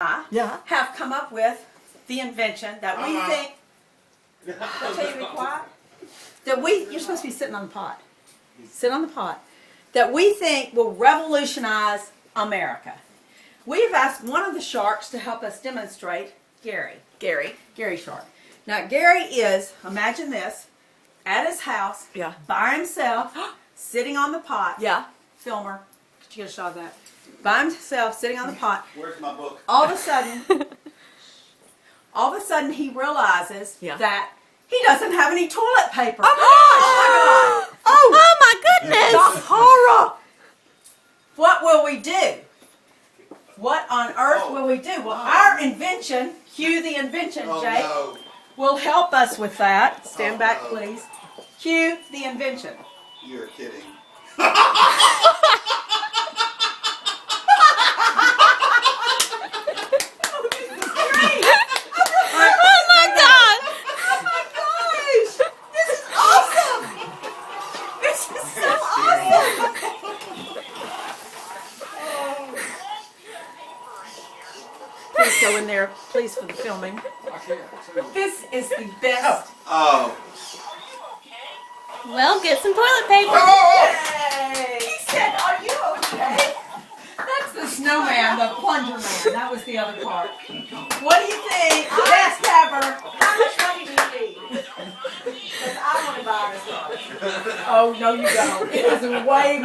Yeah. have come up with the invention that we think. I'll tell you to be quiet. You're supposed to be sitting on the pot. Sit on the pot. That we think will revolutionize America. We've asked one of the sharks to help us demonstrate, Gary Shark. Now, Gary is, imagine this, at his house, Yeah. by himself, sitting on the pot. Yeah. Filmer, could you get a shot of that? By himself, sitting on the pot. Where's my book? All of a sudden, he realizes Yeah. that he doesn't have any toilet paper. Oh my goodness! The horror! What will we do? What on earth will we do? Well, our invention, cue the invention, Oh Jake, no. will help us with that. Stand Oh, back, no. please. Cue the invention. You're kidding. Oh my God! Oh my gosh! This is awesome! This is so awesome! Please go in there, please, for the filming. This is the best. Oh. Well, get some toilet paper. Yay! He said, "Are you okay?" That's the snowman, the plunger man. That was the other part. What do you think? Best ever. How much money do you need? Because I want to buy this one. Oh no, you don't. It is way